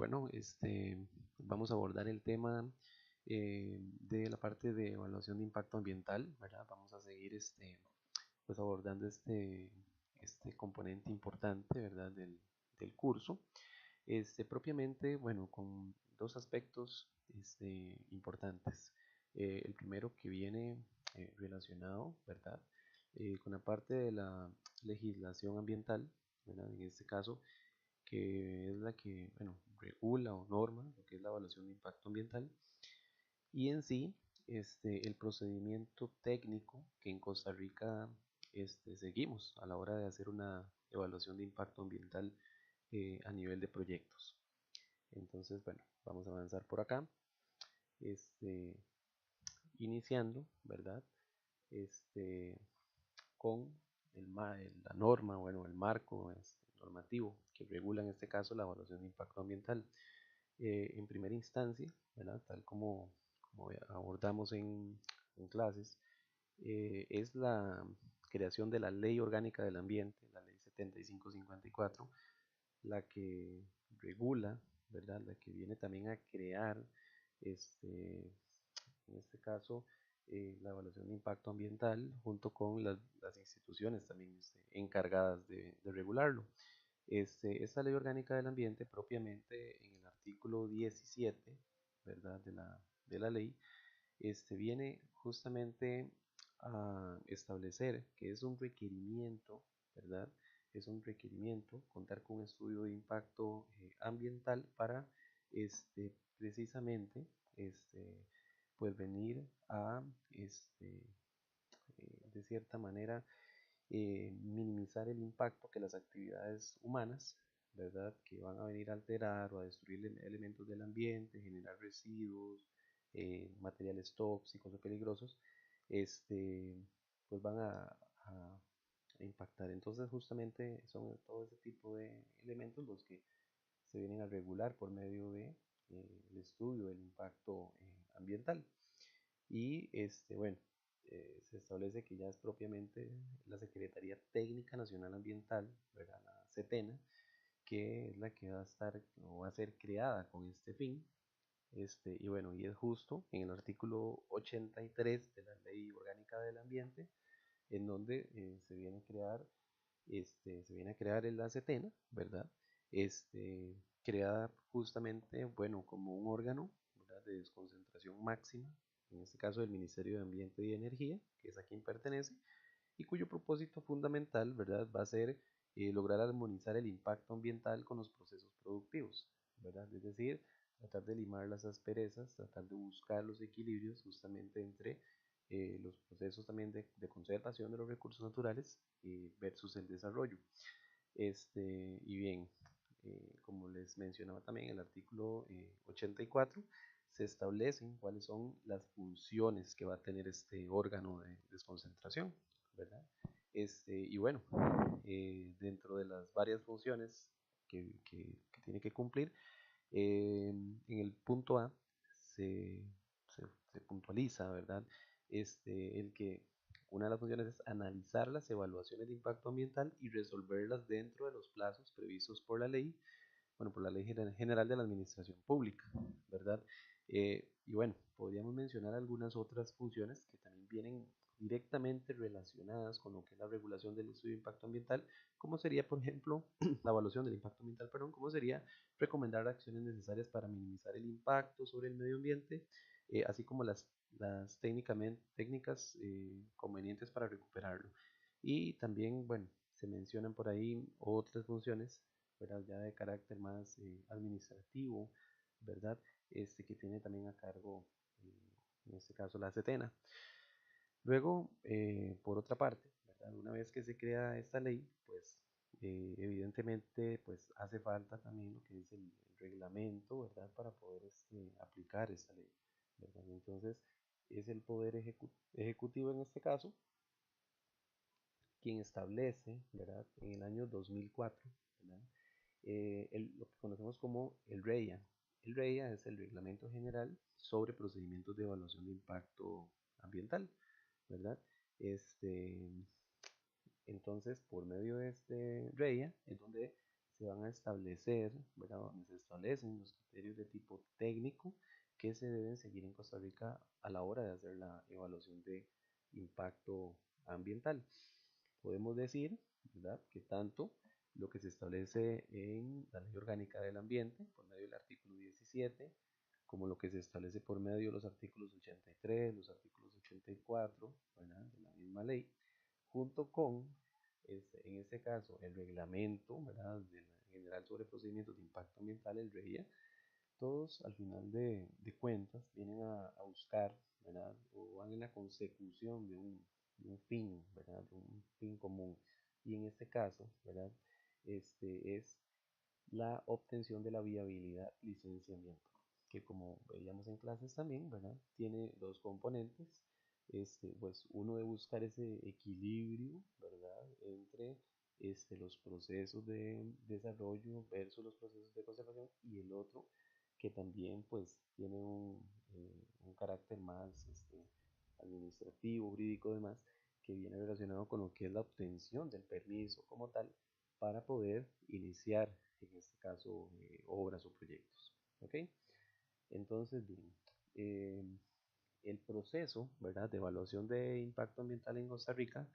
bueno, vamos a abordar el tema de la parte de evaluación de impacto ambiental, ¿verdad? Vamos a seguir pues abordando este componente importante, ¿verdad? Del curso. Propiamente, bueno, con dos aspectos importantes. El primero que viene relacionado, ¿verdad? Con la parte de la legislación ambiental, ¿verdad? En este caso, que es la que, bueno, regula o norma lo que es la evaluación de impacto ambiental y en sí, el procedimiento técnico que en Costa Rica seguimos a la hora de hacer una evaluación de impacto ambiental a nivel de proyectos. Entonces, bueno, vamos a avanzar por acá, este, iniciando, ¿verdad? Este, con la norma, bueno, el marco normativo que regula en este caso la evaluación de impacto ambiental. En primera instancia, ¿verdad? Tal como abordamos en clases, es la creación de la Ley Orgánica del Ambiente, la Ley 7554, la que regula, ¿verdad? La que viene también a crear, en este caso, la evaluación de impacto ambiental junto con las instituciones también encargadas de regularlo. Esta ley orgánica del ambiente propiamente en el artículo 17, ¿verdad? De la ley, viene justamente a establecer que es un requerimiento, ¿verdad? Es un requerimiento contar con un estudio de impacto ambiental para precisamente pues venir a de cierta manera minimizar el impacto que las actividades humanas, ¿verdad? Que van a venir a alterar o a destruir elementos del ambiente, generar residuos, materiales tóxicos o peligrosos, este, pues van a impactar. Entonces justamente son todo ese tipo de elementos los que se vienen a regular por medio de el estudio del impacto ambiental. Y bueno, se establece que ya es propiamente la Secretaría Técnica Nacional Ambiental, ¿verdad? La CETENA, que es la que va a estar o va a ser creada con este fin. Y bueno, y es justo en el artículo 83 de la Ley Orgánica del Ambiente, en donde se viene a crear la CETENA, ¿verdad? Creada justamente, bueno, como un órgano, ¿verdad? De desconcentración máxima, en este caso del Ministerio de Ambiente y Energía, que es a quien pertenece, y cuyo propósito fundamental, ¿verdad? Va a ser lograr armonizar el impacto ambiental con los procesos productivos, ¿verdad? Es decir, tratar de limar las asperezas, tratar de buscar los equilibrios justamente entre los procesos también de conservación de los recursos naturales versus el desarrollo. Y bien, como les mencionaba también el artículo 84, se establecen cuáles son las funciones que va a tener este órgano de desconcentración, ¿verdad? Y bueno, dentro de las varias funciones que tiene que cumplir, en el punto A se puntualiza, ¿verdad? El que una de las funciones es analizar las evaluaciones de impacto ambiental y resolverlas dentro de los plazos previstos por la ley, bueno, por la Ley General de la Administración Pública, ¿verdad? Y bueno, podríamos mencionar algunas otras funciones que también vienen directamente relacionadas con lo que es la regulación del estudio de impacto ambiental, como sería, por ejemplo, la evaluación del impacto ambiental, perdón, como sería recomendar acciones necesarias para minimizar el impacto sobre el medio ambiente, así como las técnicas convenientes para recuperarlo. Y también, bueno, se mencionan por ahí otras funciones, ¿verdad? Ya de carácter más administrativo, ¿verdad? Que tiene también a cargo, en este caso, la CETENA. Luego, por otra parte, ¿verdad? Una vez que se crea esta ley, pues evidentemente pues hace falta también lo que es el reglamento, ¿verdad? Para poder aplicar esta ley, ¿verdad? Entonces, es el Poder Ejecutivo en este caso quien establece, ¿verdad? En el año 2004, ¿verdad? Lo que conocemos como el REIA. El REIA es el Reglamento General sobre Procedimientos de Evaluación de Impacto Ambiental, ¿verdad? Este, entonces, por medio de este REIA es donde se van a establecer, ¿verdad? Donde se establecen los criterios de tipo técnico que se deben seguir en Costa Rica a la hora de hacer la evaluación de impacto ambiental. Podemos decir, ¿verdad?, que tanto lo que se establece en la Ley Orgánica del Ambiente, por medio del artículo 17, como lo que se establece por medio de los artículos 83, los artículos 84, ¿verdad?, de la misma ley, junto con, en este caso, el reglamento, ¿verdad?, de la General sobre Procedimientos de Impacto Ambiental, el REIA, todos al final de cuentas vienen a buscar, ¿verdad?, o van en la consecución de un fin, ¿verdad?, de un fin común. Y en este caso, ¿verdad?, es la obtención de la viabilidad licenciamiento, que como veíamos en clases también, ¿verdad?, tiene dos componentes. Pues uno de buscar ese equilibrio, ¿verdad?, entre los procesos de desarrollo versus los procesos de conservación, y el otro que también pues tiene un carácter más administrativo, jurídico, demás, que viene relacionado con lo que es la obtención del permiso como tal para poder iniciar, en este caso, obras o proyectos. ¿Ok? Entonces, bien, eh, el proceso, ¿verdad?, de evaluación de impacto ambiental en Costa Rica,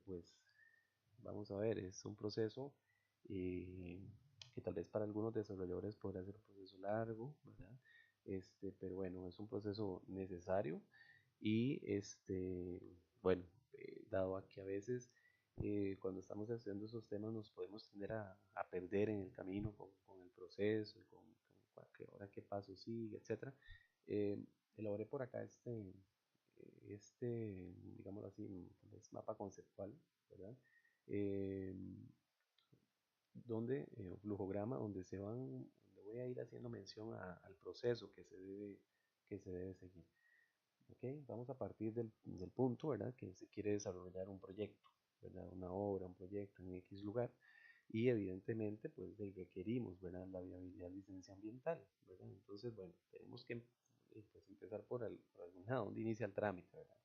pues vamos a ver, es un proceso eh, que tal vez para algunos desarrolladores podría ser un proceso largo, ¿verdad? Pero bueno, es un proceso necesario y bueno, dado a que a veces cuando estamos haciendo esos temas nos podemos tender a perder en el camino con el proceso, ahora qué paso sigue, etcétera. Elaboré por acá digámoslo así, tal vez mapa conceptual, ¿verdad? Eh, flujograma donde donde voy a ir haciendo mención al proceso que se debe seguir. ¿Okay? Vamos a partir del punto, ¿verdad?, que se quiere desarrollar un proyecto, ¿verdad?, una obra, un proyecto en X lugar, y evidentemente pues requerimos, ¿verdad?, la viabilidad de licencia ambiental, ¿verdad? Entonces, bueno, tenemos que pues, empezar por algún lado, donde inicia el trámite, ¿verdad?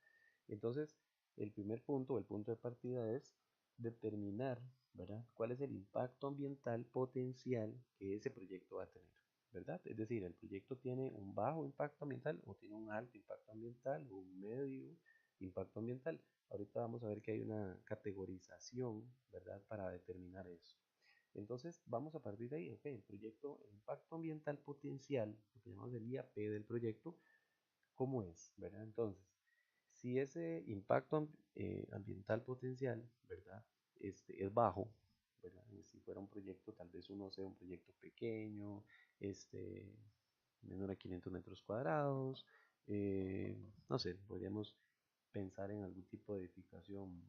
Entonces, el primer punto, el punto de partida es determinar, ¿verdad?, cuál es el impacto ambiental potencial que ese proyecto va a tener, ¿verdad? Es decir, el proyecto tiene un bajo impacto ambiental o tiene un alto impacto ambiental o un medio impacto ambiental. Ahorita vamos a ver que hay una categorización, ¿verdad?, para determinar eso. Entonces, vamos a partir de ahí, ok, el proyecto, el impacto ambiental potencial, lo que llamamos el IAP del proyecto, ¿cómo es? ¿Verdad? Entonces, si ese impacto ambiental potencial, ¿verdad?, es bajo, ¿verdad? Si fuera un proyecto, tal vez uno sea un proyecto pequeño, este, menor a 500 metros cuadrados, no sé, podríamos pensar en algún tipo de edificación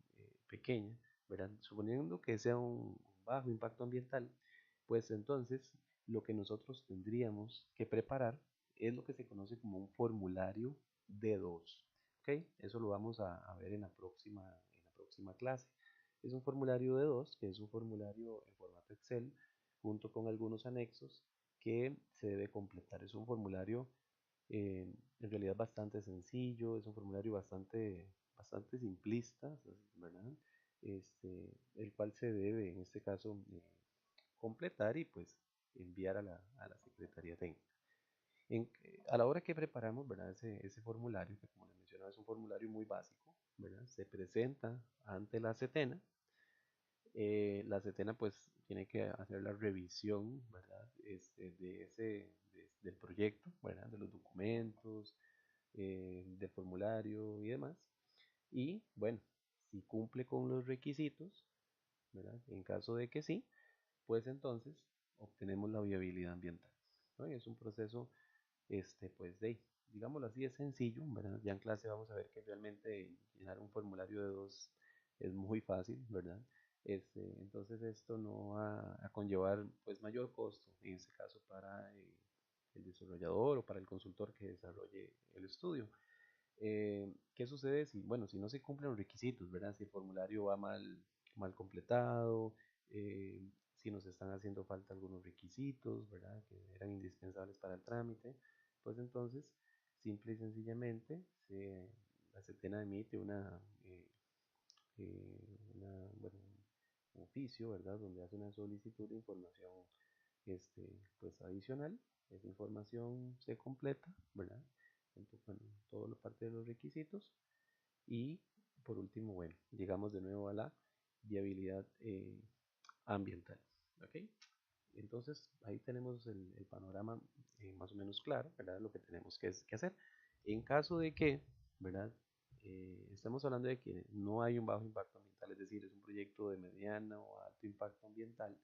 pequeña, ¿verdad? Suponiendo que sea un bajo impacto ambiental, pues entonces lo que nosotros tendríamos que preparar es lo que se conoce como un formulario D2. ¿Ok? Eso lo vamos a ver en la próxima clase. Es un formulario D2, que es un formulario en formato Excel, junto con algunos anexos que se debe completar. Es un formulario en realidad bastante sencillo, es un formulario bastante simplista, ¿verdad? El cual se debe, en este caso, completar y pues enviar a la Secretaría Técnica. A la hora que preparamos, ¿verdad?, ese formulario, que como les mencionaba es un formulario muy básico, ¿verdad?, se presenta ante la CETENA. La CETENA pues tiene que hacer la revisión, ¿verdad?, del proyecto, ¿verdad?, de los documentos, del formulario y demás. Y bueno, si cumple con los requisitos, ¿verdad?, en caso de que sí, pues entonces obtenemos la viabilidad ambiental, ¿no? Y es un proceso, pues digámoslo así, es sencillo, ¿verdad? Ya en clase vamos a ver que realmente llenar un formulario de dos es muy fácil, ¿verdad? Entonces esto no va a conllevar pues mayor costo, en este caso para el desarrollador o para el consultor que desarrolle el estudio. ¿Qué sucede si, bueno, si no se cumplen los requisitos, ¿verdad? Si el formulario va mal completado, si nos están haciendo falta algunos requisitos, ¿verdad?, que eran indispensables para el trámite, pues entonces, simple y sencillamente, la CETENA emite bueno, oficio, ¿verdad? Donde hace una solicitud de información pues adicional. Esa información se completa, ¿verdad? Bueno, toda la parte de los requisitos. Y por último, bueno, llegamos de nuevo a la viabilidad ambiental. ¿Ok? Entonces ahí tenemos el panorama más o menos claro, ¿verdad? Lo que tenemos que hacer. En caso de que, ¿verdad? Estamos hablando de que no hay un bajo impacto ambiental, es decir, es un proyecto de mediano o alto impacto ambiental,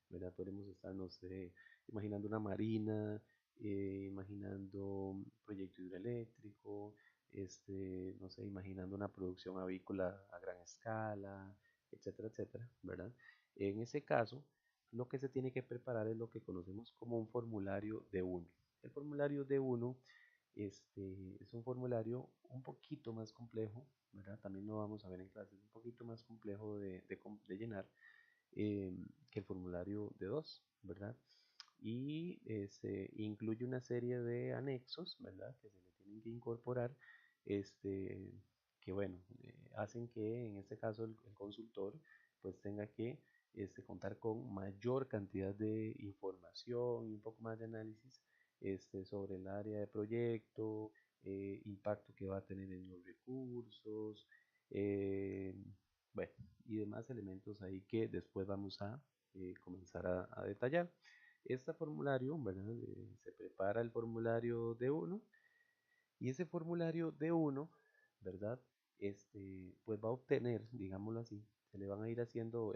¿verdad? Podemos estar, no sé, imaginando una marina, imaginando un proyecto hidroeléctrico, no sé, imaginando una producción avícola a gran escala, etcétera, etcétera, ¿verdad? En ese caso, lo que se tiene que preparar es lo que conocemos como un formulario de uno. El formulario de uno es un formulario un poquito más complejo, ¿verdad? También lo vamos a ver en clases, un poquito más complejo de llenar eh, que el formulario de dos, ¿verdad? Y se incluye una serie de anexos, ¿verdad? Que se le tienen que incorporar, este, que bueno, hacen que en este caso el consultor pues tenga que contar con mayor cantidad de información y un poco más de análisis sobre el área de proyecto, impacto que va a tener en los recursos, eh, bueno, y demás elementos ahí que después vamos a comenzar a detallar. Este formulario, ¿verdad? Se prepara el formulario de uno y ese formulario de uno, ¿verdad? Pues va a obtener, digámoslo así, se le van a ir haciendo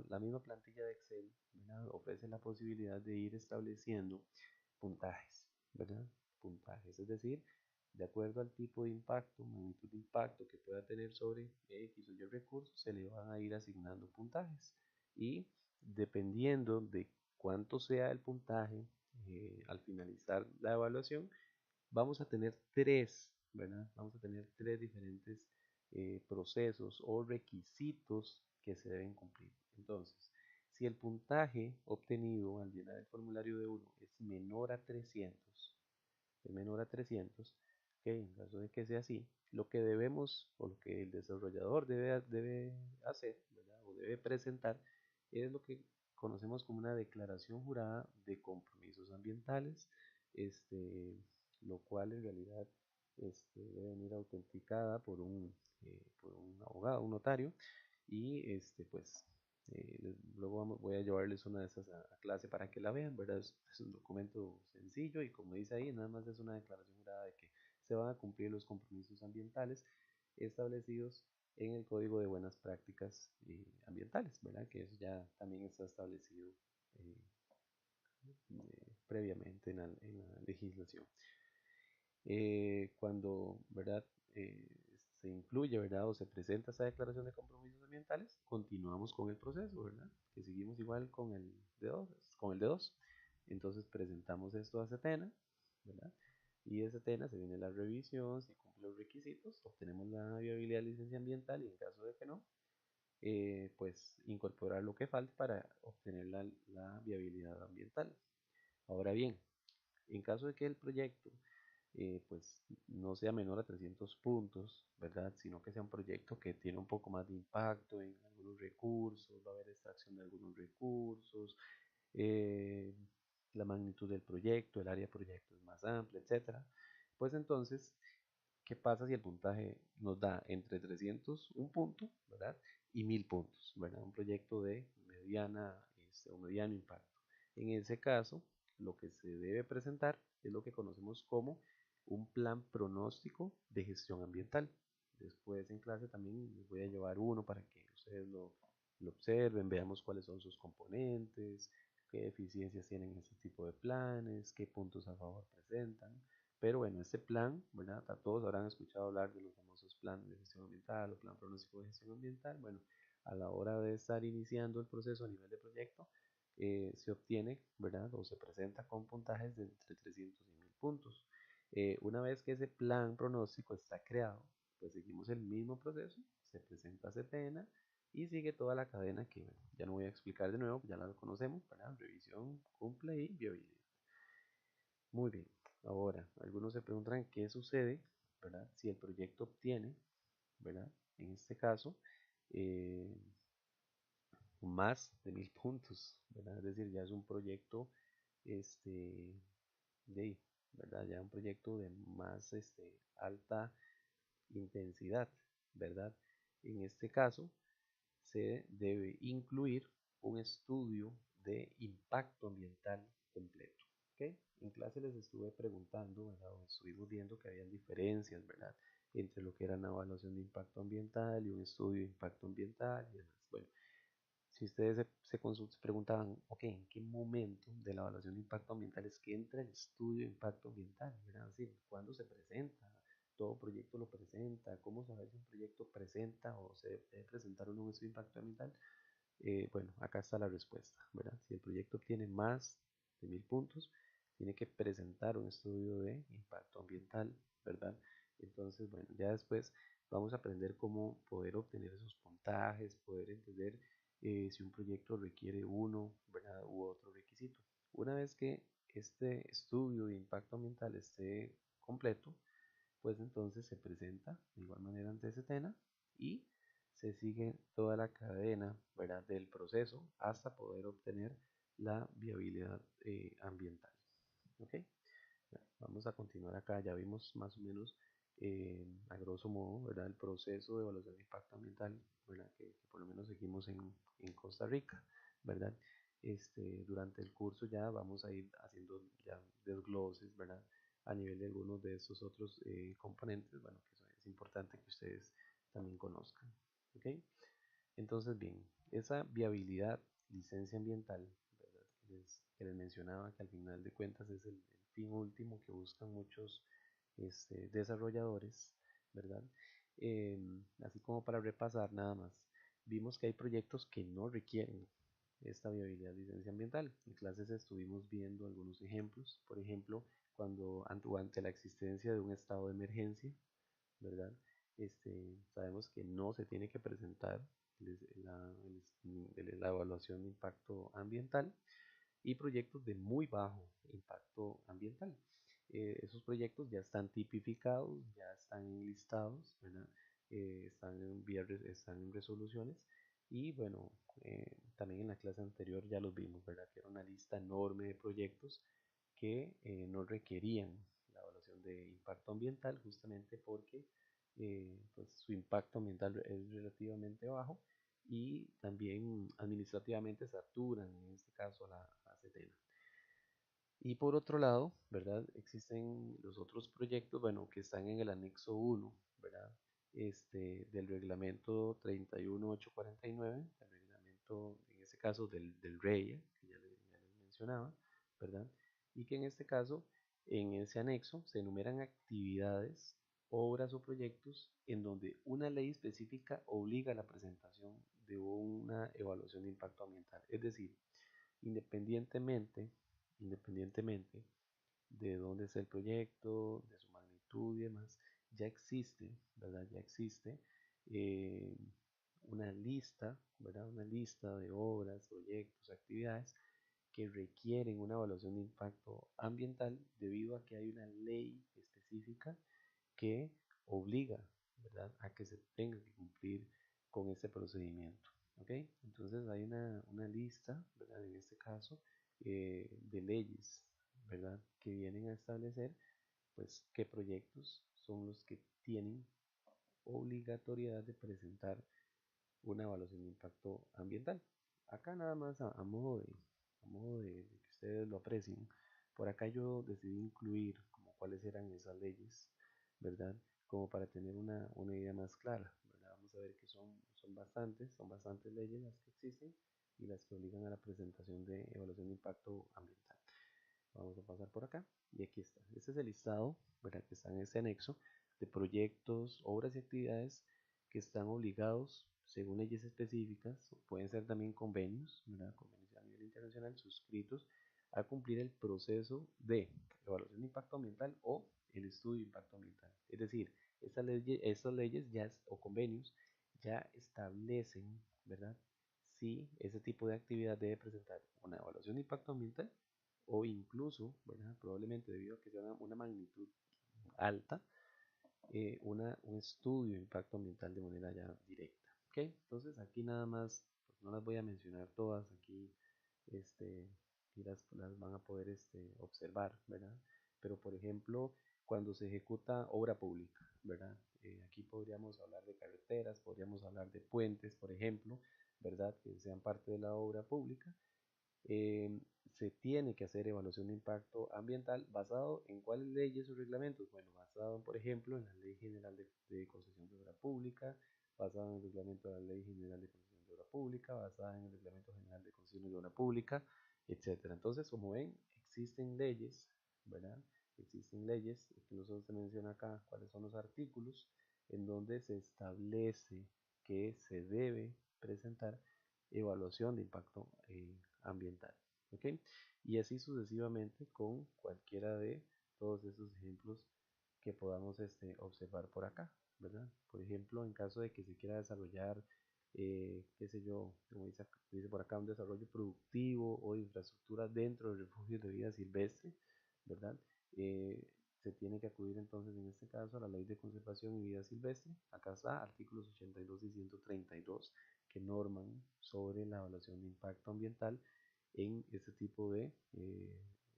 la misma plantilla de Excel, ¿verdad? Ofrece la posibilidad de ir estableciendo puntajes, ¿verdad? Puntajes, es decir, de acuerdo al tipo de impacto, magnitud de impacto que pueda tener sobre X o Y recursos, se le van a ir asignando puntajes. Y dependiendo de cuánto sea el puntaje, al finalizar la evaluación, vamos a tener tres, ¿verdad? Vamos a tener tres diferentes procesos o requisitos que se deben cumplir. Entonces, si el puntaje obtenido al llenar el formulario de uno es menor a 300, es menor a 300, ¿ok? En caso de que sea así, lo que debemos o lo que el desarrollador debe hacer, ¿verdad? O debe presentar es lo que conocemos como una declaración jurada de compromisos ambientales, este, lo cual en realidad debe venir autenticada por un abogado, un notario, y pues luego voy a llevarles una de esas a clase para que la vean, ¿verdad? Es un documento sencillo y como dice ahí, nada más es una declaración jurada de que se van a cumplir los compromisos ambientales establecidos en el Código de Buenas Prácticas Ambientales, ¿verdad? Que eso ya también está establecido eh, previamente en la legislación. Cuando, ¿verdad? Se incluye, ¿verdad? O se presenta esa declaración de compromisos ambientales, continuamos con el proceso, ¿verdad? Que seguimos igual con el D2. Entonces presentamos esto a Setena, ¿verdad? Y de Setena se viene la revisión, si cumple los requisitos, obtenemos la viabilidad de licencia ambiental y en caso de que no, pues incorporar lo que falte para obtener la viabilidad ambiental. Ahora bien, en caso de que el proyecto pues no sea menor a 300 puntos, ¿verdad? Sino que sea un proyecto que tiene un poco más de impacto en algunos recursos, va a haber extracción de algunos recursos, eh, la magnitud del proyecto, el área de proyecto es más amplia, etcétera. Pues entonces, ¿qué pasa si el puntaje nos da entre 300, un punto, ¿verdad? Y 1000 puntos, ¿verdad? Un proyecto de mediana o mediano impacto. En ese caso, lo que se debe presentar es lo que conocemos como un plan pronóstico de gestión ambiental. Después en clase también les voy a llevar uno para que ustedes lo observen, veamos cuáles son sus componentes, qué deficiencias tienen ese tipo de planes, qué puntos a favor presentan. Pero bueno, este plan, ¿verdad? Todos habrán escuchado hablar de los famosos planes de gestión ambiental o plan pronóstico de gestión ambiental. Bueno, a la hora de estar iniciando el proceso a nivel de proyecto, se obtiene, ¿verdad? O se presenta con puntajes de entre 300 y 1000 puntos. Una vez que ese plan pronóstico está creado, pues seguimos el mismo proceso, se presenta a CEPENA y sigue toda la cadena que bueno, ya no voy a explicar de nuevo, ya la conocemos, ¿verdad? Revisión, cumple y viabilidad. Muy bien, ahora algunos se preguntan qué sucede, ¿verdad? Si el proyecto obtiene, ¿verdad? En este caso, eh, más de 1000 puntos, ¿verdad? Es decir, ya es un proyecto este, de, ¿verdad? Ya un proyecto de más alta intensidad, ¿verdad? En este caso, se debe incluir un estudio de impacto ambiental completo. ¿Okay? En clase les estuve preguntando, ¿verdad? O estuvimos viendo que habían diferencias, ¿verdad? Entre lo que era una evaluación de impacto ambiental y un estudio de impacto ambiental y demás. Bueno, si ustedes se preguntaban, ok, ¿en qué momento de la evaluación de impacto ambiental es que entra el estudio de impacto ambiental? ¿Verdad? Es decir, ¿cuándo se presenta? ¿Todo proyecto lo presenta? ¿Cómo saber si un proyecto presenta o se debe presentar un estudio de impacto ambiental? Bueno, acá está la respuesta, ¿verdad? Si el proyecto tiene más de 1000 puntos, tiene que presentar un estudio de impacto ambiental, ¿verdad? Entonces, bueno, ya después vamos a aprender cómo poder obtener esos puntajes, poder entender si un proyecto requiere uno, ¿verdad? U otro requisito. Una vez que este estudio de impacto ambiental esté completo, pues entonces se presenta de igual manera ante SETENA y se sigue toda la cadena, ¿verdad? Del proceso hasta poder obtener la viabilidad ambiental. ¿Ok? Bueno, vamos a continuar acá. Ya vimos más o menos a grosso modo, ¿verdad? El proceso de evaluación de impacto ambiental, ¿verdad? Que por lo menos seguimos en Costa Rica, ¿verdad? Durante el curso ya vamos a ir haciendo ya desgloses, ¿verdad? A nivel de algunos de estos otros componentes, bueno, que es importante que ustedes también conozcan, ¿ok? Entonces, bien, esa viabilidad, licencia ambiental, ¿verdad? Que les mencionaba que al final de cuentas es el fin último que buscan muchos desarrolladores, ¿verdad? Así como para repasar nada más, vimos que hay proyectos que no requieren esta viabilidad de licencia ambiental. En clases estuvimos viendo algunos ejemplos, por ejemplo, cuando ante la existencia de un estado de emergencia, ¿verdad? Sabemos que no se tiene que presentar la evaluación de impacto ambiental y proyectos de muy bajo impacto ambiental. Esos proyectos ya están tipificados, ya están listados, ¿verdad? Están en resoluciones y bueno, también en la clase anterior ya los vimos, ¿verdad? Que era una lista enorme de proyectos que no requerían la evaluación de impacto ambiental justamente porque pues, su impacto ambiental es relativamente bajo y también administrativamente saturan, en este caso, a SETENA. Y por otro lado, ¿verdad? Existen los otros proyectos, bueno, que están en el anexo 1, ¿verdad? Del reglamento 31849, el reglamento, en este caso, del REIA, que ya les mencionaba, ¿verdad? Y que en este caso, en ese anexo, se enumeran actividades, obras o proyectos en donde una ley específica obliga a la presentación de una evaluación de impacto ambiental. Es decir, independientemente, independientemente de dónde es el proyecto, de su magnitud y demás, ya existe, ¿verdad? Ya existe eh, una lista, ¿verdad? Una lista de obras, proyectos, actividades que requieren una evaluación de impacto ambiental debido a que hay una ley específica que obliga, ¿verdad?, a que se tenga que cumplir con este procedimiento. ¿Ok? Entonces hay una lista, ¿verdad?, en este caso, de leyes, ¿verdad?, que vienen a establecer, pues, qué proyectos son los que tienen obligatoriedad de presentar una evaluación de impacto ambiental. Acá nada más a modo de que ustedes lo aprecien. Por acá yo decidí incluir como cuáles eran esas leyes, ¿verdad? Como para tener una idea más clara, ¿verdad? Vamos a ver que son bastantes leyes las que existen y las que obligan a la presentación de evaluación de impacto ambiental. Vamos a pasar por acá y aquí está. Este es el listado, ¿verdad?, que está en este anexo de proyectos, obras y actividades que están obligados según leyes específicas, o pueden ser también convenios, ¿verdad?, convenios a nivel internacional suscritos a cumplir el proceso de evaluación de impacto ambiental o el estudio de impacto ambiental. Es decir, estas leyes ya, o convenios ya establecen, ¿verdad?, si ese tipo de actividad debe presentar una evaluación de impacto ambiental o incluso, ¿verdad?, probablemente debido a que sea una magnitud alta, un estudio de impacto ambiental de manera ya directa. ¿Ok? Entonces aquí nada más pues, No las voy a mencionar todas aquí, este, y las van a poder observar, ¿verdad? Pero por ejemplo, cuando se ejecuta obra pública, ¿verdad? Aquí podríamos hablar de carreteras, podríamos hablar de puentes, por ejemplo, ¿verdad? Que sean parte de la obra pública. eh, Se tiene que hacer evaluación de impacto ambiental basado en cuáles leyes o reglamentos. Bueno, basado, por ejemplo, en la Ley General de Concesión de Obra Pública, basado en el reglamento de la Ley General de Concesión de Obra Pública, basada en el Reglamento General de Concesión de Obra Pública, etcétera. Entonces, como ven, existen leyes, ¿verdad? Existen leyes, incluso se menciona acá cuáles son los artículos en donde se establece que se debe presentar evaluación de impacto ambiental. ¿Ok? Y así sucesivamente con cualquiera de todos esos ejemplos que podamos observar por acá, ¿verdad? Por ejemplo, en caso de que se quiera desarrollar, qué sé yo, como dice por acá, un desarrollo productivo o de infraestructura dentro de refugios de vida silvestre, ¿verdad? Eh, Se tiene que acudir entonces en este caso a la Ley de Conservación y Vida Silvestre. Acá está, artículos 82 y 132 que norman sobre la evaluación de impacto ambiental en este tipo de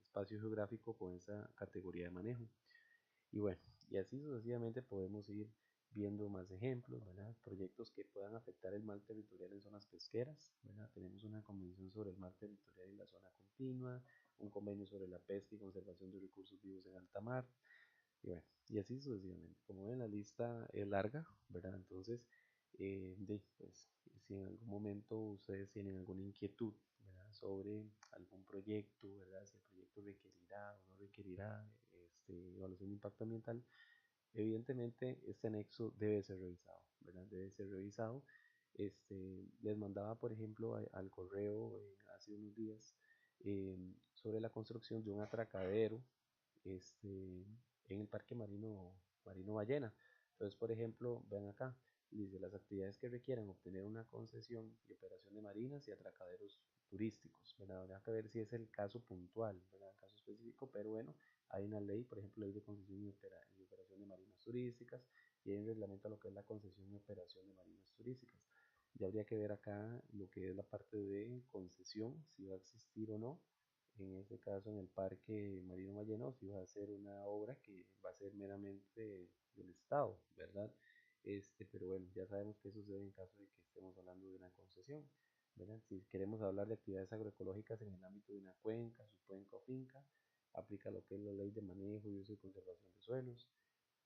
espacio geográfico con esa categoría de manejo. Y bueno, y así sucesivamente podemos ir viendo más ejemplos, ¿verdad? Proyectos que puedan afectar el mar territorial en zonas pesqueras, ¿verdad? Tenemos una convención sobre el mar territorial y la zona continua, un convenio sobre la pesca y conservación de recursos vivos en alta mar, y bueno, y así sucesivamente. Como ven, la lista es larga, ¿verdad? Entonces, pues, si en algún momento ustedes tienen alguna inquietud, ¿verdad? Sobre algún proyecto, ¿verdad? Si el proyecto requerirá o no requerirá evaluación de impacto ambiental, evidentemente este anexo debe ser revisado, ¿verdad? Debe ser revisado. Les mandaba, por ejemplo, al correo hace unos días sobre la construcción de un atracadero en el Parque Marino Ballena. Entonces, por ejemplo, vean acá, dice las actividades que requieran obtener una concesión y operación de marinas y atracaderos turísticos, ¿verdad? Habrá que ver si es el caso puntual, ¿verdad? El caso específico, pero bueno, hay una ley, por ejemplo, ley de concesión y operación de marinas turísticas, y hay un reglamento a lo que es la concesión y operación de marinas turísticas. Ya habría que ver acá lo que es la parte de concesión, si va a existir o no, en este caso en el Parque Marino Ballena, si va a ser una obra que va a ser meramente del Estado, ¿verdad? Pero bueno, ya sabemos que sucede en caso de que estemos hablando de una concesión, ¿verdad? Si queremos hablar de actividades agroecológicas en el ámbito de una cuenca, su cuenca o finca, aplica lo que es la ley de manejo y uso y conservación de suelos,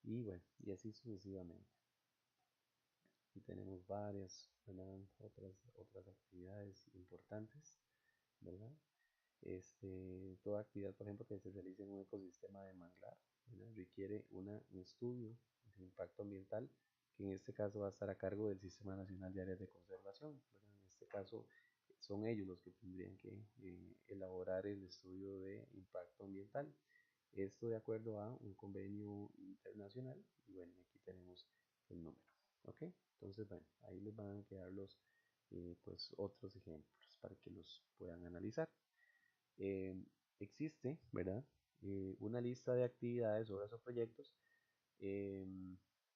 y bueno, y así sucesivamente. Y tenemos varias, ¿verdad? Otras actividades importantes, ¿verdad? Toda actividad, por ejemplo, que se realice en un ecosistema de manglar, ¿verdad? Requiere un estudio de impacto ambiental, que en este caso va a estar a cargo del Sistema Nacional de Áreas de Conservación, ¿verdad? En este caso son ellos los que tendrían que elaborar el estudio de impacto ambiental. Esto de acuerdo a un convenio internacional, y bueno, aquí tenemos el número, ¿ok? Entonces, bueno, ahí les van a quedar los pues otros ejemplos para que los puedan analizar. Eh, Existe, ¿verdad? Una lista de actividades, obras o proyectos eh,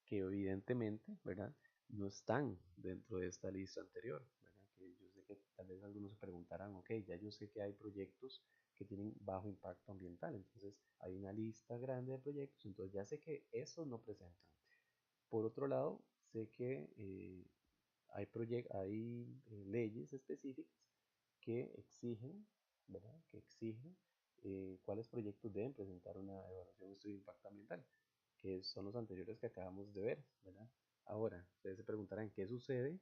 que evidentemente, ¿verdad? No están dentro de esta lista anterior, ¿verdad? Que yo sé que tal vez algunos se preguntarán, ok, ya yo sé que hay proyectos que tienen bajo impacto ambiental, entonces hay una lista grande de proyectos, entonces ya sé que esos no presentan. Por otro lado, sé que hay leyes específicas que exigen, ¿verdad? Que exigen cuáles proyectos deben presentar una evaluación de estudio de impacto ambiental, que son los anteriores que acabamos de ver, ¿verdad? Ahora, ustedes se preguntarán qué sucede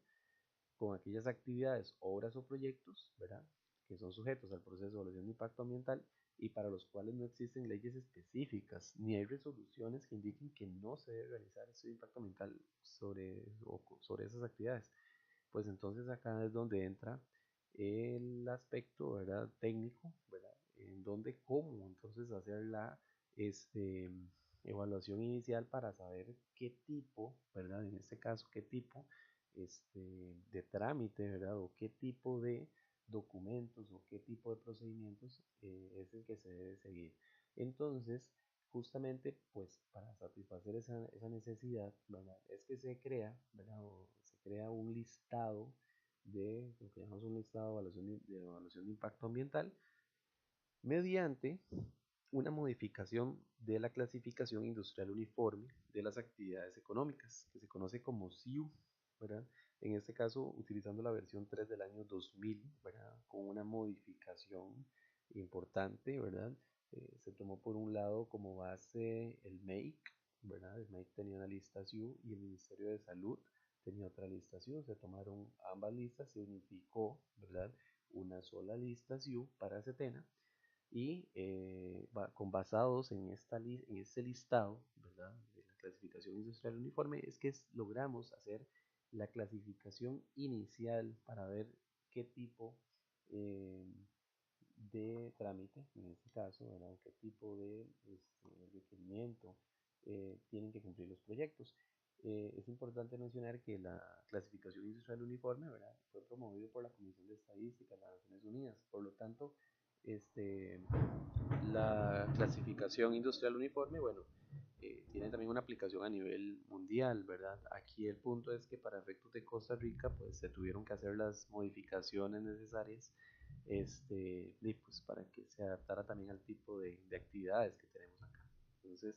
con aquellas actividades, obras o proyectos, ¿verdad? Que son sujetos al proceso de evaluación de impacto ambiental y para los cuales no existen leyes específicas ni hay resoluciones que indiquen que no se debe realizar estudio de impacto ambiental sobre esas actividades. Pues entonces acá es donde entra el aspecto, ¿verdad? Técnico, ¿verdad? En donde cómo entonces hacer la este, evaluación inicial para saber qué tipo, ¿verdad? En este caso, qué tipo de trámite, ¿verdad? O qué tipo de documentos o qué tipo de procedimientos es el que se debe seguir. Entonces, justamente, pues para satisfacer esa necesidad, ¿verdad? Es que se crea, ¿verdad? O se crea un listado de lo que llamamos un listado de evaluación de impacto ambiental mediante una modificación de la clasificación industrial uniforme de las actividades económicas, que se conoce como SIU, ¿verdad? En este caso, utilizando la versión 3 del año 2000, ¿verdad? Con una modificación importante, ¿verdad? Se tomó por un lado como base el MAKE, ¿verdad? El MAKE tenía una lista SIU y el Ministerio de Salud tenía otra lista SIU. Se tomaron ambas listas, se unificó, ¿verdad? Una sola lista SIU para Setena y con basados en, en este listado, ¿verdad? De la clasificación industrial uniforme, es que logramos hacer la clasificación inicial para ver qué tipo eh, de trámite, en este caso, ¿verdad? Qué tipo de requerimiento tienen que cumplir los proyectos. Es importante mencionar que la clasificación industrial uniforme, ¿verdad? Fue promovido por la Comisión de Estadística de las Naciones Unidas. Por lo tanto, este, la clasificación industrial uniforme, bueno, tiene también una aplicación a nivel mundial, ¿verdad? Aquí el punto es que para efectos de Costa Rica, pues se tuvieron que hacer las modificaciones necesarias, y pues para que se adaptara también al tipo de actividades que tenemos acá. Entonces,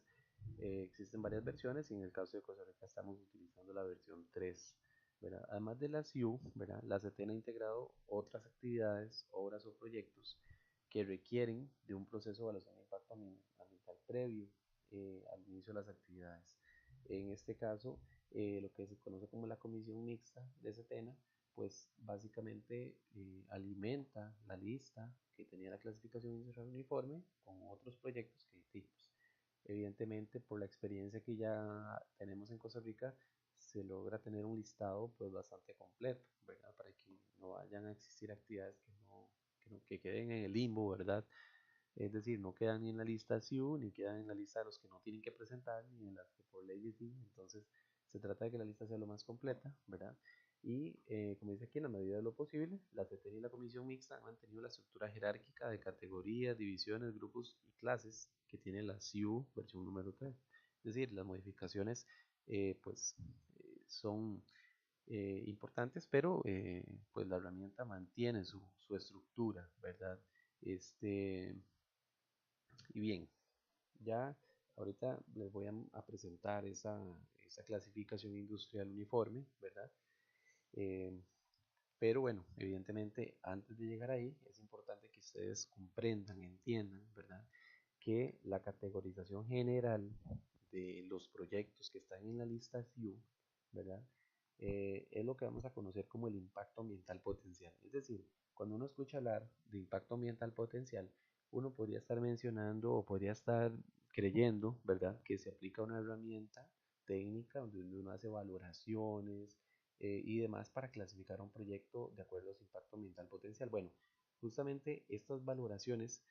existen varias versiones y en el caso de Costa Rica estamos utilizando la versión 3. ¿Verdad? Además de la SIU, ¿verdad? La CETEN ha integrado otras actividades, obras o proyectos que requieren de un proceso de evaluación de impacto ambiental previo al inicio de las actividades. En este caso, lo que se conoce como la comisión mixta de CETENA, pues básicamente alimenta la lista que tenía la clasificación industrial uniforme con otros proyectos que pues, evidentemente por la experiencia que ya tenemos en Costa Rica se logra tener un listado pues bastante completo, ¿verdad? Para que no vayan a existir actividades que queden en el limbo, ¿verdad? Es decir, no quedan ni en la lista SIU, ni quedan en la lista de los que no tienen que presentar, ni en las que por ley sí. Entonces, se trata de que la lista sea lo más completa, ¿verdad? Y como dice aquí, en la medida de lo posible, la CETEN y la Comisión Mixta han mantenido la estructura jerárquica de categorías, divisiones, grupos y clases que tiene la SIU versión número 3. Es decir, las modificaciones pues son importantes, pero pues la herramienta mantiene su estructura, ¿verdad? Este, y bien, ya ahorita les voy a presentar esa clasificación industrial uniforme, ¿verdad? Eh, pero bueno, evidentemente antes de llegar ahí es importante que ustedes comprendan, entiendan, ¿verdad? Que la categorización general de los proyectos que están en la lista SIU, ¿verdad? Es lo que vamos a conocer como el impacto ambiental potencial. Es decir, cuando uno escucha hablar de impacto ambiental potencial, uno podría estar mencionando o podría estar creyendo, ¿verdad?, que se aplica una herramienta técnica donde uno hace valoraciones y demás para clasificar un proyecto de acuerdo a su impacto ambiental potencial. Bueno, justamente estas valoraciones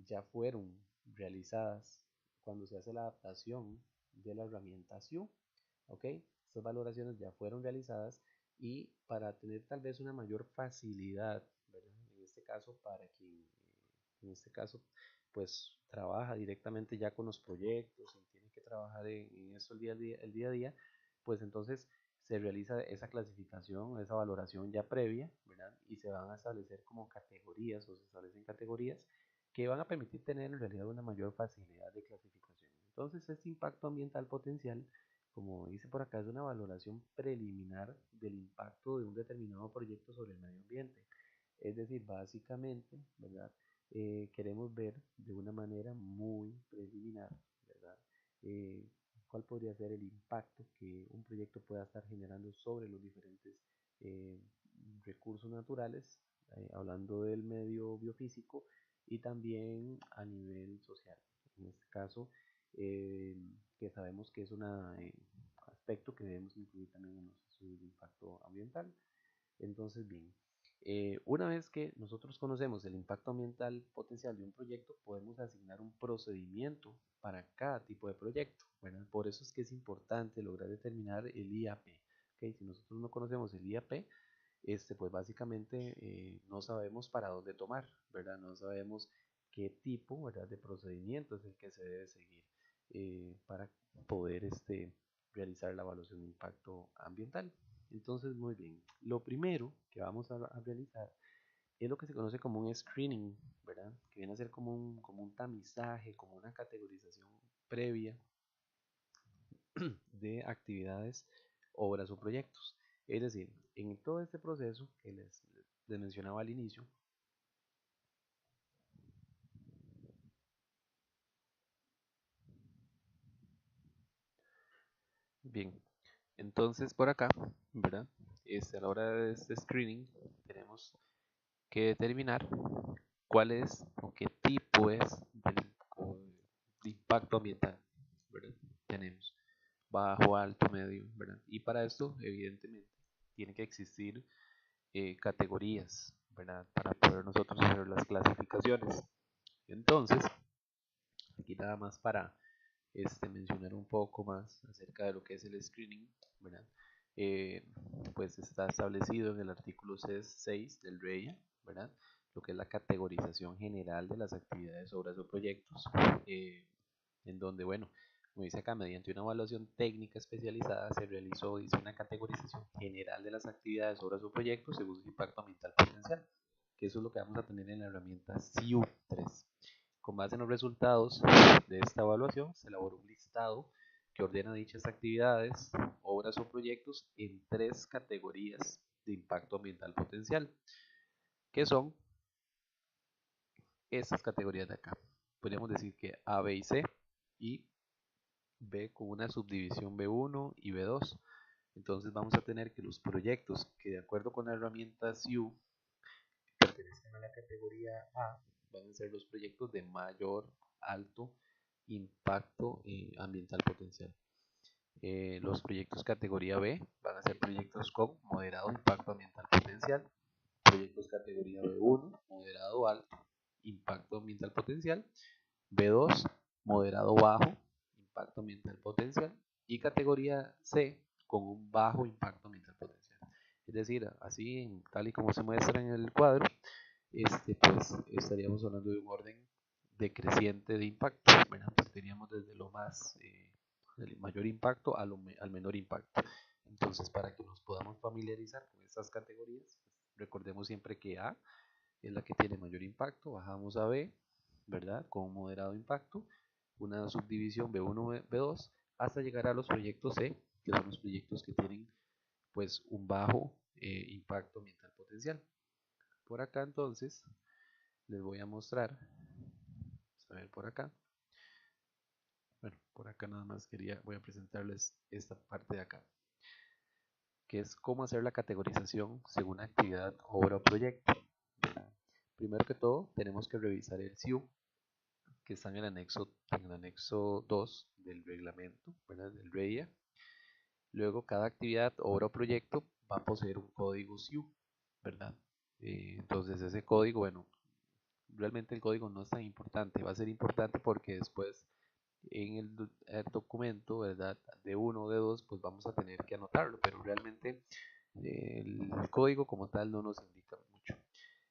ya fueron realizadas cuando se hace la adaptación de la herramienta SIU. ¿Ok? Estas valoraciones ya fueron realizadas y para tener tal vez una mayor facilidad, ¿verdad? En este caso, para quien, en este caso, pues trabaja directamente ya con los proyectos y tiene que trabajar en eso el día a día, pues entonces se realiza esa clasificación, esa valoración ya previa, ¿verdad? Y se van a establecer como categorías o se establecen categorías que van a permitir tener en realidad una mayor facilidad de clasificación. Entonces, este impacto ambiental potencial, como dice por acá, es una valoración preliminar del impacto de un determinado proyecto sobre el medio ambiente. Es decir, básicamente, ¿verdad? Queremos ver de una manera muy preliminar, ¿verdad? Eh, cuál podría ser el impacto que un proyecto pueda estar generando sobre los diferentes eh, recursos naturales, hablando del medio biofísico y también a nivel social. En este caso, eh, que sabemos que es un aspecto que debemos incluir también en los estudios de impacto ambiental. Entonces, bien, una vez que nosotros conocemos el impacto ambiental potencial de un proyecto, podemos asignar un procedimiento para cada tipo de proyecto, ¿verdad? Por eso es que es importante lograr determinar el IAP. ¿Okay? Si nosotros no conocemos el IAP, pues básicamente no sabemos para dónde tomar, ¿verdad? No sabemos qué tipo, ¿verdad?, de procedimiento es el que se debe seguir para poder realizar la evaluación de impacto ambiental. Entonces, muy bien. Lo primero que vamos a realizar es lo que se conoce como un screening, ¿verdad? Que viene a ser como un tamizaje, como una categorización previa de actividades, obras o proyectos. Es decir, en todo este proceso que les mencionaba al inicio, bien, entonces por acá, ¿verdad? A la hora de este screening tenemos que determinar cuál es o qué tipo es de impacto ambiental, ¿verdad? Tenemos bajo, alto, medio, ¿verdad? Y para esto, evidentemente, tiene que existir categorías, ¿verdad? Para poder nosotros hacer las clasificaciones. Entonces, aquí nada más para mencionar un poco más acerca de lo que es el screening, ¿verdad? Eh, pues está establecido en el artículo 6 del REIA, ¿verdad? Lo que es la categorización general de las actividades, obras o proyectos, eh, en donde, bueno, como dice acá, mediante una evaluación técnica especializada se realizó, dice, una categorización general de las actividades, obras o proyectos según su impacto ambiental potencial, que eso es lo que vamos a tener en la herramienta SIU3. Con base en los resultados de esta evaluación, se elaboró un listado que ordena dichas actividades, obras o proyectos en tres categorías de impacto ambiental potencial, que son estas categorías de acá. Podríamos decir que A, B y C, y B con una subdivisión B1 y B2. Entonces vamos a tener que los proyectos que de acuerdo con la herramienta SIU pertenezcan a la categoría A van a ser los proyectos de mayor, alto impacto ambiental potencial. Los proyectos categoría B van a ser proyectos con moderado impacto ambiental potencial. Proyectos categoría B1, moderado alto impacto ambiental potencial. B2, moderado bajo impacto ambiental potencial. Y categoría C, con un bajo impacto ambiental potencial. Es decir, así tal y como se muestra en el cuadro, pues estaríamos hablando de un orden decreciente de impacto. Bueno, partiríamos desde lo más, del mayor impacto al menor impacto. Entonces, para que nos podamos familiarizar con estas categorías, recordemos siempre que A es la que tiene mayor impacto, bajamos a B, ¿verdad? Con un moderado impacto, una subdivisión B1, B2, hasta llegar a los proyectos C, que son los proyectos que tienen pues un bajo impacto ambiental potencial. Por acá entonces les voy a mostrar, a ver por acá, bueno, por acá nada más voy a presentarles esta parte de acá, que es cómo hacer la categorización según actividad, obra o proyecto. Primero que todo, tenemos que revisar el SIU, que está en el anexo 2 del reglamento, ¿verdad? Del REIA. Luego, cada actividad, obra o proyecto va a poseer un código SIU, ¿verdad? Entonces, ese código, bueno, realmente el código no es tan importante, va a ser importante porque después en el documento, ¿verdad? De uno o de dos, pues vamos a tener que anotarlo, pero realmente el código como tal no nos indica mucho.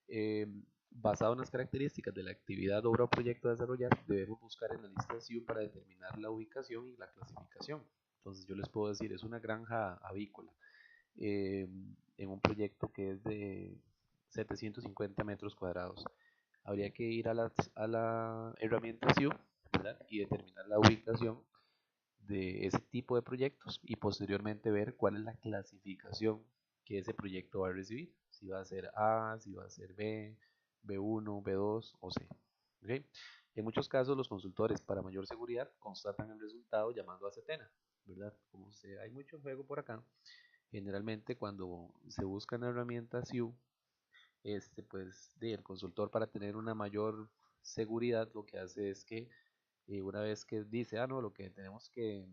Eh, Basado en las características de la actividad, obra o proyecto a desarrollar, debemos buscar en la lista SIU para determinar la ubicación y la clasificación. Entonces yo les puedo decir, es una granja avícola eh, en un proyecto que es de 750 metros cuadrados. Habría que ir a la herramienta SIU, ¿verdad? Y determinar la ubicación de ese tipo de proyectos y posteriormente ver cuál es la clasificación que ese proyecto va a recibir. Si va a ser A, si va a ser B, B1, B2 o C. ¿Okay? En muchos casos los consultores para mayor seguridad constatan el resultado llamando a Cetena, ¿verdad? Como hay mucho juego por acá, generalmente cuando se busca una herramienta SIU, pues el consultor para tener una mayor seguridad lo que hace es que una vez que dice, no, lo que tenemos que,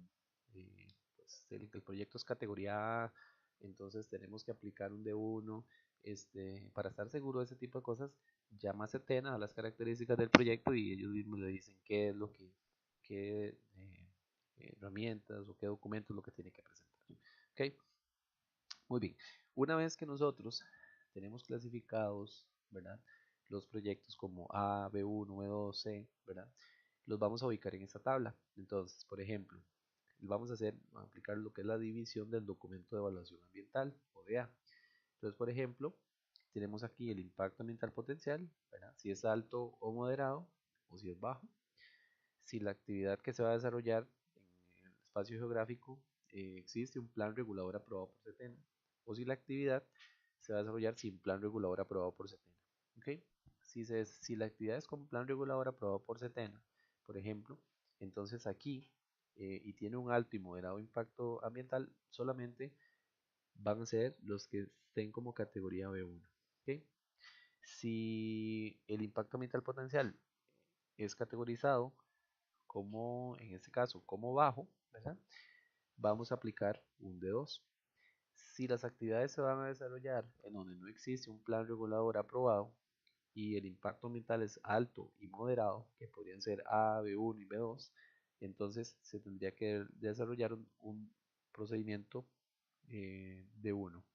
pues el proyecto es categoría A, entonces tenemos que aplicar un D1, para estar seguro de ese tipo de cosas, llama a Setena a las características del proyecto y ellos mismos le dicen qué es lo que, qué herramientas o qué documentos es lo que tiene que presentar. ¿Ok? Muy bien. Una vez que nosotros tenemos clasificados, ¿verdad? Los proyectos como A, B1, B2, C, ¿verdad? Los vamos a ubicar en esta tabla. Entonces, por ejemplo, vamos a aplicar lo que es la división del documento de evaluación ambiental, ODA. Entonces, por ejemplo, tenemos aquí el impacto ambiental potencial, ¿verdad? Si es alto o moderado, o si es bajo. Si la actividad que se va a desarrollar en el espacio geográfico existe un plan regulador aprobado por SETENA, o si la actividad se va a desarrollar sin plan regulador aprobado por SETENA. ¿Okay? Si la actividad es con plan regulador aprobado por SETENA, por ejemplo, entonces aquí, y tiene un alto y moderado impacto ambiental, solamente van a ser los que estén como categoría B1. ¿Okay? Si el impacto ambiental potencial es categorizado como, en este caso, como bajo, ¿verdad? Vamos a aplicar un D2. Si las actividades se van a desarrollar en donde no existe un plan regulador aprobado y el impacto ambiental es alto y moderado, que podrían ser A, B1 y B2, entonces se tendría que desarrollar un procedimiento de 1.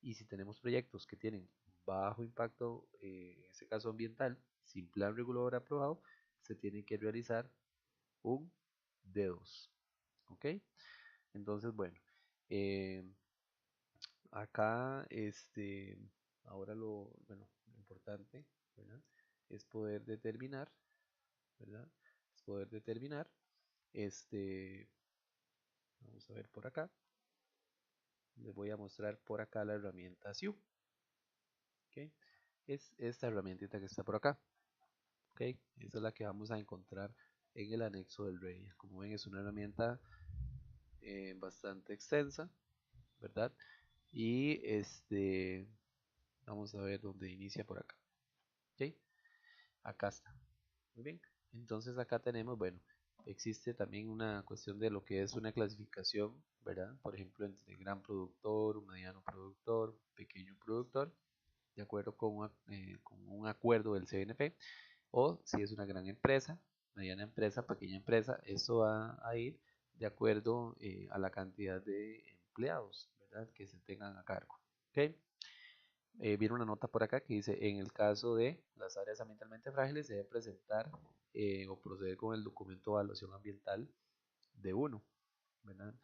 Y si tenemos proyectos que tienen bajo impacto, en este caso ambiental, sin plan regulador aprobado, se tiene que realizar un D2. ¿Ok? Entonces, bueno, eh, acá, ahora lo importante, ¿verdad? Es poder determinar, ¿verdad? Es poder determinar, este, vamos a ver por acá, les voy a mostrar por acá la herramienta SIU, ¿ok? Es esta herramientita que está por acá, ¿ok? Esa es la que vamos a encontrar en el anexo del REIA. Como ven, es una herramienta bastante extensa, ¿verdad? Y vamos a ver dónde inicia por acá, ¿ok? Acá está. Muy bien. Entonces acá tenemos, bueno, existe también una cuestión de lo que es una clasificación, ¿verdad? Por ejemplo, entre gran productor, un mediano productor, pequeño productor, de acuerdo con un acuerdo del CNP, o si es una gran empresa, mediana empresa, pequeña empresa, esto va a ir de acuerdo a la cantidad de empleados, ¿verdad? Que se tengan a cargo, ¿ok? Viene una nota por acá que dice, en el caso de las áreas ambientalmente frágiles, se debe presentar o proceder con el documento de evaluación ambiental de uno, ¿verdad?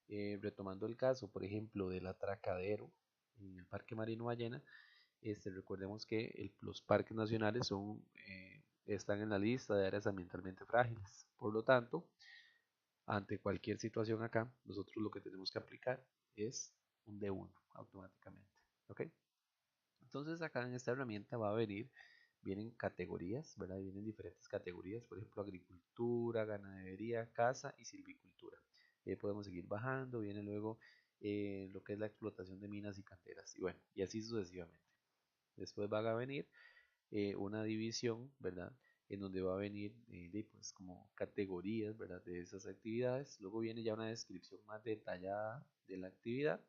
Retomando el caso, por ejemplo, del atracadero en el Parque Marino Ballena, recordemos que los parques nacionales están en la lista de áreas ambientalmente frágiles. Por lo tanto, ante cualquier situación acá, nosotros lo que tenemos que aplicar es un D1 automáticamente. ¿Ok? Entonces acá en esta herramienta vienen categorías, ¿verdad? Vienen diferentes categorías, por ejemplo, agricultura, ganadería, caza y silvicultura. Podemos seguir bajando, viene luego lo que es la explotación de minas y canteras, y bueno, y así sucesivamente. Después va a venir una división, ¿verdad? En donde va a venir pues como categorías, ¿verdad? De esas actividades. Luego viene ya una descripción más detallada de la actividad.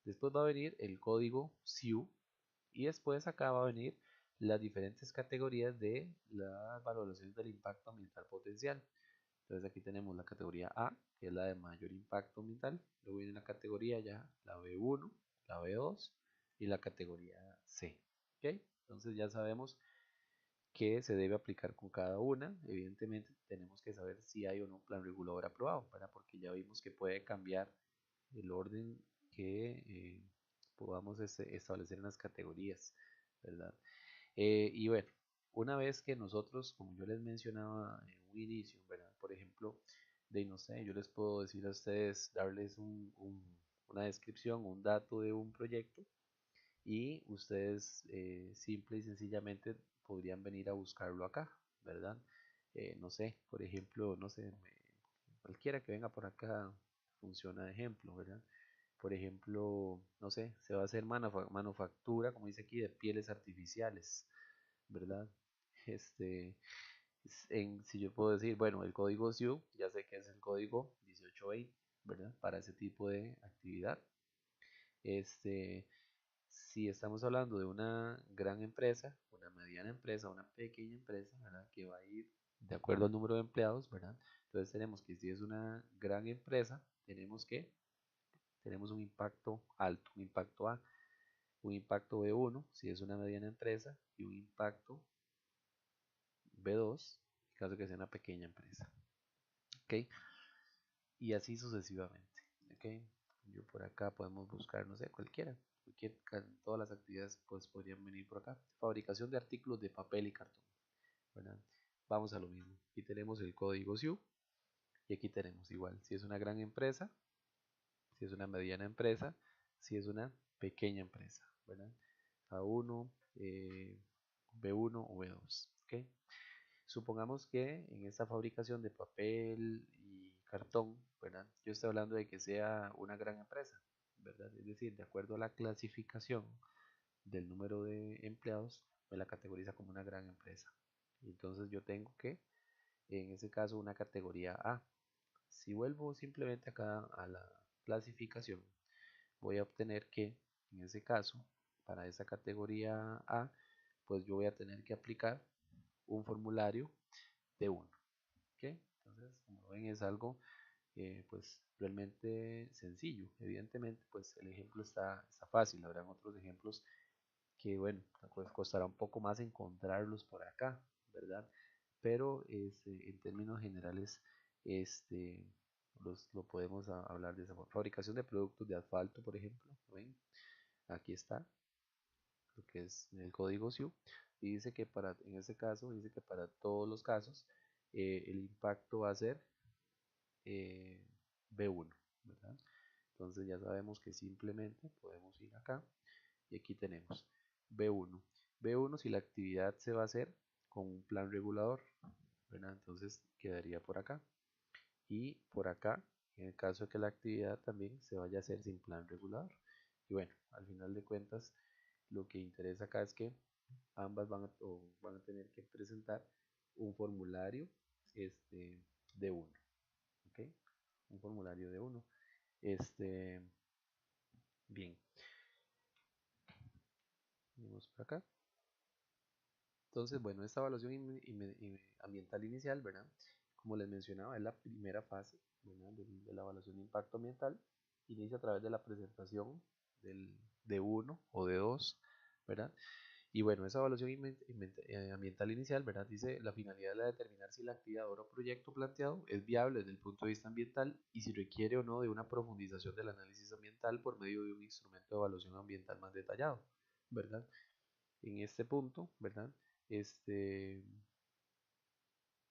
Después va a venir el código SIU, y después acá va a venir las diferentes categorías de las valoraciones del impacto ambiental potencial. Entonces aquí tenemos la categoría A, que es la de mayor impacto ambiental. Luego viene la categoría ya, la B1, la B2 y la categoría C. ¿Ok? Entonces ya sabemos qué se debe aplicar con cada una. Evidentemente tenemos que saber si hay o no un plan regulador aprobado, ¿verdad? Porque ya vimos que puede cambiar el orden que podamos establecer en las categorías, ¿verdad? Y bueno, una vez que nosotros, como yo les mencionaba en un inicio, ¿verdad? Por ejemplo, de no sé, yo les puedo decir a ustedes, darles una descripción, un dato de un proyecto, y ustedes simple y sencillamente podrían venir a buscarlo acá, ¿verdad? No sé, por ejemplo, no sé, cualquiera que venga por acá funciona de ejemplo, ¿verdad? Por ejemplo, no sé, se va a hacer manufactura, como dice aquí, de pieles artificiales, ¿verdad? Este, si yo puedo decir, bueno, el código SIU, ya sé que es el código 1820, ¿verdad? Para ese tipo de actividad. Este, si estamos hablando de una gran empresa, una mediana empresa, una pequeña empresa, ¿verdad? Que va a ir de acuerdo al número de empleados, ¿verdad? Entonces tenemos que si es una gran empresa, tenemos un impacto alto, un impacto A, un impacto B1 si es una mediana empresa y un impacto B2 en caso que sea una pequeña empresa. ¿Ok? y así sucesivamente. ¿Okay? Yo por acá podemos buscar, no sé, todas las actividades pues podrían venir por acá. Fabricación de artículos de papel y cartón, ¿verdad? Vamos a lo mismo. Aquí tenemos el código SIU y aquí tenemos igual, si es una gran empresa, si es una mediana empresa, si es una pequeña empresa, ¿verdad? A1, B1 o B2, ¿ok? Supongamos que en esta fabricación de papel y cartón, ¿verdad? Yo estoy hablando de que sea una gran empresa, ¿verdad? Es decir, de acuerdo a la clasificación del número de empleados, me la categoriza como una gran empresa. Y entonces yo tengo que, en ese caso, una categoría A. Si vuelvo simplemente acá a la clasificación, voy a obtener que, en ese caso, para esa categoría A, pues yo voy a tener que aplicar un formulario de 1. ¿Okay? Entonces, como ven, es algo pues realmente sencillo. Evidentemente, pues el ejemplo está fácil. Habrán otros ejemplos que, bueno, pues costará un poco más encontrarlos por acá, ¿verdad? Pero en términos generales, este, lo podemos hablar de esa forma. Fabricación de productos de asfalto, por ejemplo, ¿ven? Aquí está lo que es el código SIU y dice que en este caso, dice que para todos los casos el impacto va a ser eh, B1, ¿verdad? Entonces ya sabemos que simplemente podemos ir acá y aquí tenemos B1. B1 si la actividad se va a hacer con un plan regulador, ¿verdad? Entonces quedaría por acá. Y por acá, en el caso de que la actividad también se vaya a hacer sin plan regulador. Y bueno, al final de cuentas, lo que interesa acá es que ambas van a tener que presentar un formulario de uno. ¿Ok? Un formulario de uno. Este, bien, venimos por acá. Entonces, bueno, esta evaluación ambiental inicial, ¿verdad? Como les mencionaba, es la primera fase, ¿verdad? De la evaluación de impacto ambiental. Inicia a través de la presentación de uno o de dos, ¿verdad? Y bueno, esa evaluación ambiental inicial, ¿verdad? Dice, la finalidad es la de determinar si la actividad o proyecto planteado es viable desde el punto de vista ambiental y si requiere o no de una profundización del análisis ambiental por medio de un instrumento de evaluación ambiental más detallado, ¿verdad? En este punto, ¿verdad? Este,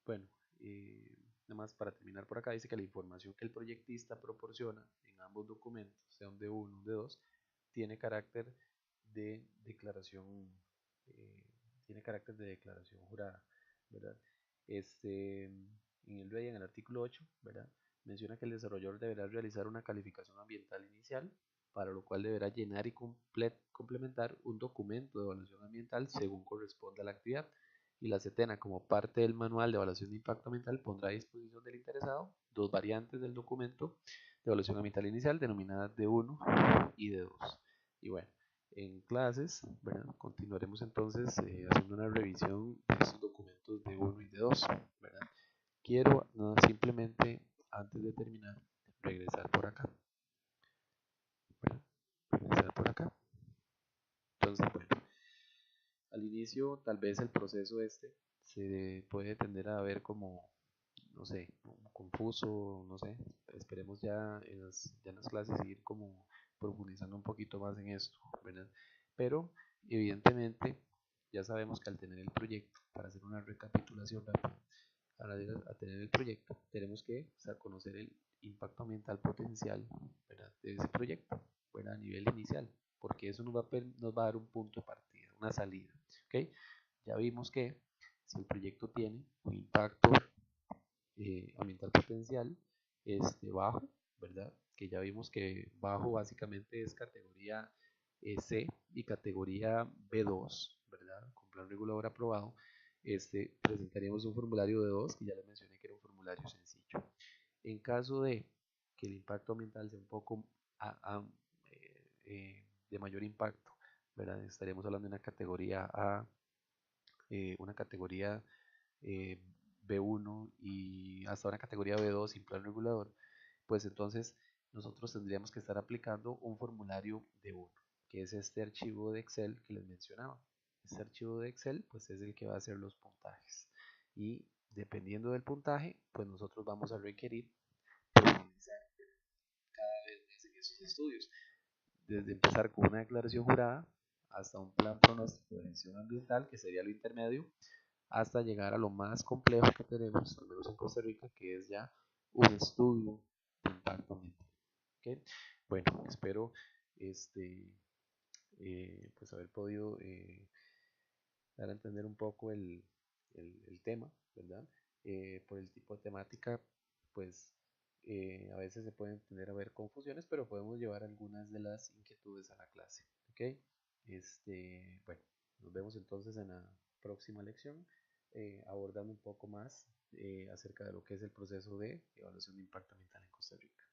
bueno, nada más para terminar por acá, dice que la información que el proyectista proporciona en ambos documentos, sea un D1 o un D2, tiene carácter de declaración, eh, tiene carácter de declaración jurada, ¿verdad? En el ley, en el artículo 8, ¿verdad? Menciona que el desarrollador deberá realizar una calificación ambiental inicial, para lo cual deberá llenar y complementar un documento de evaluación ambiental según corresponda a la actividad. Y la CETENA, como parte del manual de evaluación de impacto ambiental, pondrá a disposición del interesado dos variantes del documento de evaluación ambiental inicial denominadas D1 y D2. Y bueno, en clases, ¿verdad? Continuaremos entonces haciendo una revisión de estos documentos de 1 y de 2, ¿verdad? Quiero simplemente, antes de terminar, regresar por acá, ¿verdad? Regresar por acá. Entonces, bueno, al inicio tal vez el proceso se puede tender a ver como, no sé, confuso, no sé. Esperemos ya en las clases ir como profundizando un poquito más en esto, ¿verdad? Pero evidentemente ya sabemos que al tener el proyecto, para hacer una recapitulación rápida, a tener el proyecto, tenemos que conocer el impacto ambiental potencial, ¿verdad? De ese proyecto, ¿verdad? A nivel inicial, porque eso nos va a dar un punto de partida, una salida, ¿ok? Ya vimos que si el proyecto tiene un impacto ambiental potencial bajo, ¿verdad? Que ya vimos que bajo básicamente es categoría C y categoría B2, ¿verdad? Con plan regulador aprobado, presentaríamos un formulario de 2, que ya les mencioné que era un formulario sencillo. En caso de que el impacto ambiental sea un poco de mayor impacto, ¿verdad? Estaríamos hablando de una categoría A, una categoría eh, B1 y hasta una categoría B2 sin plan regulador, pues entonces nosotros tendríamos que estar aplicando un formulario de 1, que es este archivo de Excel que les mencionaba. Este archivo de Excel pues es el que va a hacer los puntajes y dependiendo del puntaje pues nosotros vamos a requerir estos estudios, desde empezar con una declaración jurada hasta un plan pronóstico de gestión ambiental, que sería lo intermedio, hasta llegar a lo más complejo que tenemos, al menos en Costa Rica, que es ya un estudio de impacto ambiental. ¿Okay? Bueno, espero este, pues haber podido dar a entender un poco el tema, ¿verdad? Por el tipo de temática, pues a veces se pueden tener a ver confusiones, pero podemos llevar algunas de las inquietudes a la clase, ¿ok? Bueno, nos vemos entonces en la próxima lección, abordando un poco más acerca de lo que es el proceso de evaluación de impacto ambiental en Costa Rica.